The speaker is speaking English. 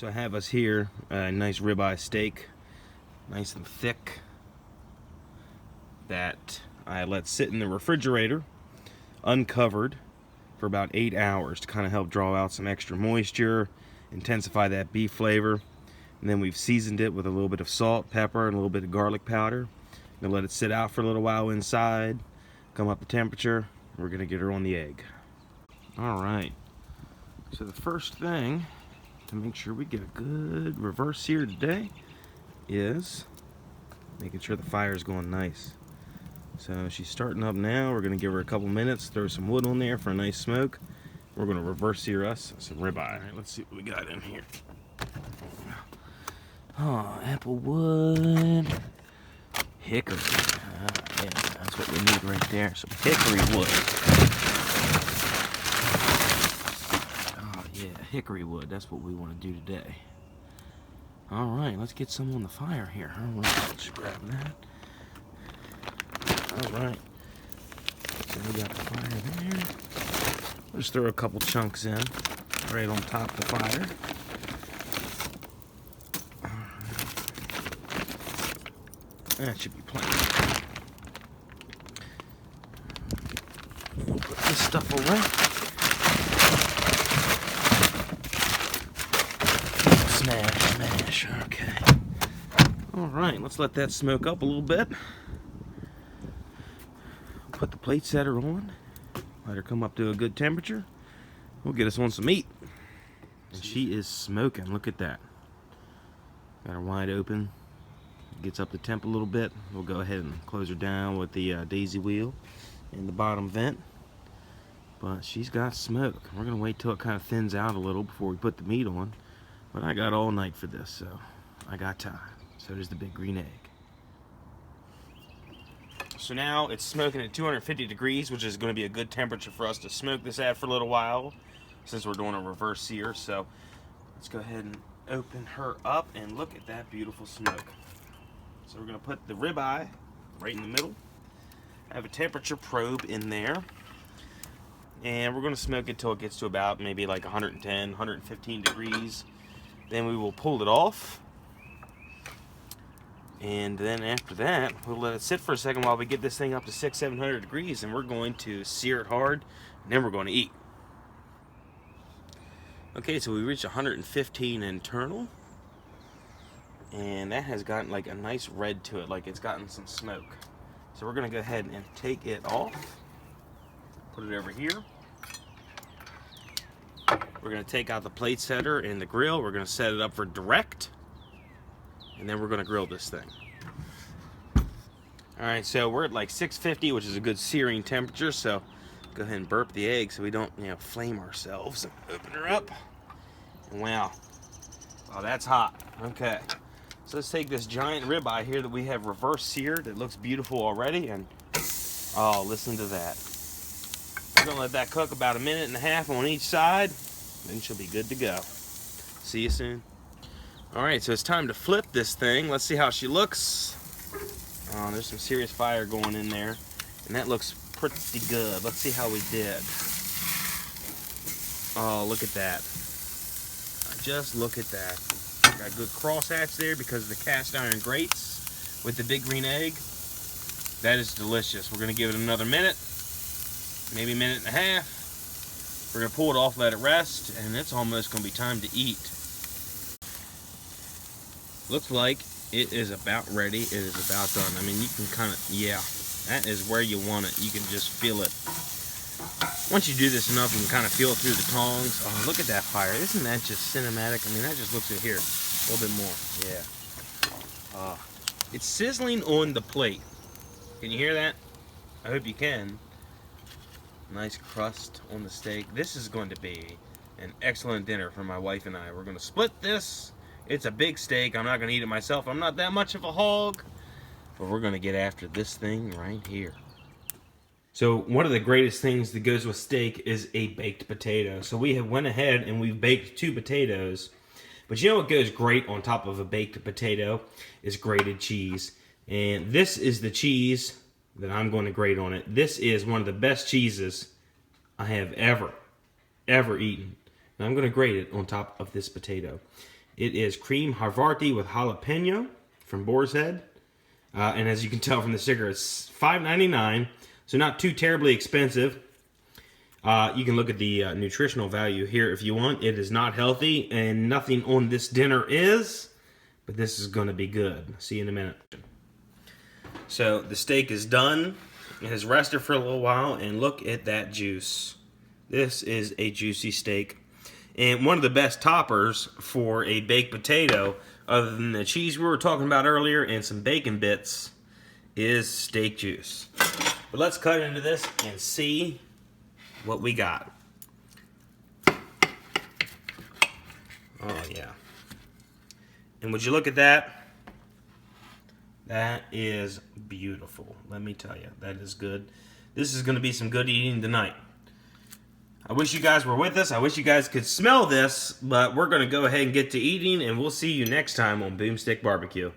So I have us here a nice ribeye steak, nice and thick, that I let sit in the refrigerator uncovered for about 8 hours to kind of help draw out some extra moisture, intensify that beef flavor. And then we've seasoned it with a little bit of salt, pepper, and a little bit of garlic powder. Gonna let it sit out for a little while inside, come up the temperature. We're gonna get her on the egg. All right, so the first thing to make sure we get a good reverse sear today is making sure the fire is going nice. So she's starting up now. We're gonna give her a couple minutes, throw some wood on there for a nice smoke. We're gonna reverse sear us some ribeye. All right, let's see what we got in here. Oh, apple wood, hickory. Yeah, that's what we need right there. Some hickory wood. Oh yeah, hickory wood. That's what we want to do today. All right, let's get some on the fire here. Let's grab that. All right, so we got the fire there. Let's throw a couple chunks in right on top of the fire. That should be plenty. We'll put this stuff away. Smash, smash, okay. All right, let's let that smoke up a little bit. Put the plate setter on. Let her come up to a good temperature. We'll get us on some meat. And she is smoking, look at that. Got her wide open. Gets up the temp a little bit. We'll go ahead and close her down with the daisy wheel in the bottom vent. But she's got smoke. We're gonna wait till it kind of thins out a little before we put the meat on. But I got all night for this, so I got time. So does the big green egg. So now it's smoking at 250 degrees, which is going to be a good temperature for us to smoke this at for a little while, since we're doing a reverse sear. So let's go ahead and open her up and look at that beautiful smoke. So we're going to put the ribeye right in the middle. I have a temperature probe in there. And we're going to smoke it till it gets to about maybe like 110, 115 degrees. Then we will pull it off. And then after that, we'll let it sit for a second while we get this thing up to 600-700 degrees. And we're going to sear it hard. And then we're going to eat. Okay, so we reached 115 internal. And that has gotten like a nice red to it, like it's gotten some smoke. So we're gonna go ahead and take it off, put it over here. We're gonna take out the plate setter and the grill. We're gonna set it up for direct, and then we're gonna grill this thing. All right, so we're at like 650, which is a good searing temperature. So go ahead and burp the egg so we don't, flame ourselves. Open her up, and wow, that's hot. Okay. So let's take this giant ribeye here that we have reverse seared. It looks beautiful already, and oh, listen to that. We're gonna let that cook about 1.5 minutes on each side, then she'll be good to go. See you soon. All right, so it's time to flip this thing. Let's see how she looks. Oh, there's some serious fire going in there, and that looks pretty good. Let's see how we did. Oh, look at that. Just look at that. Got a good crosshatch there because of the cast iron grates with the big green egg. That is delicious. We're going to give it another minute, maybe 1.5 minutes. We're going to pull it off, let it rest, and it's almost going to be time to eat. Looks like it is about ready. It is about done. I mean, you can kind of, yeah, that is where you want it. You can just feel it. Once you do this enough, you can kind of feel it through the tongs. Oh, look at that fire. Isn't that just cinematic? I mean, that just looks at here. A little bit more. Yeah. It's sizzling on the plate. Can you hear that? I hope you can. Nice crust on the steak. This is going to be an excellent dinner for my wife and I. We're going to split this. It's a big steak. I'm not going to eat it myself. I'm not that much of a hog. But we're going to get after this thing right here. So one of the greatest things that goes with steak is a baked potato. So we have went ahead and we've baked 2 potatoes. But you know what goes great on top of a baked potato is grated cheese. And this is the cheese that I'm going to grate on it. This is one of the best cheeses I have ever eaten. And I'm going to grate it on top of this potato. It is cream Havarti with jalapeno from Boar's Head. And as you can tell from the sticker, it's $5.99, so not too terribly expensive. You can look at the nutritional value here if you want. It is not healthy, and nothing on this dinner is, but this is going to be good. See you in a minute. So the steak is done. It has rested for a little while, and look at that juice. This is a juicy steak. And one of the best toppers for a baked potato, other than the cheese we were talking about earlier and some bacon bits, is steak juice. But let's cut into this and see what we got. Oh yeah. And would you look at that? That is beautiful. Let me tell you, that is good. This is going to be some good eating tonight. I wish you guys were with us. I wish you guys could smell this, but we're going to go ahead and get to eating, and we'll see you next time on Boomstick Barbecue.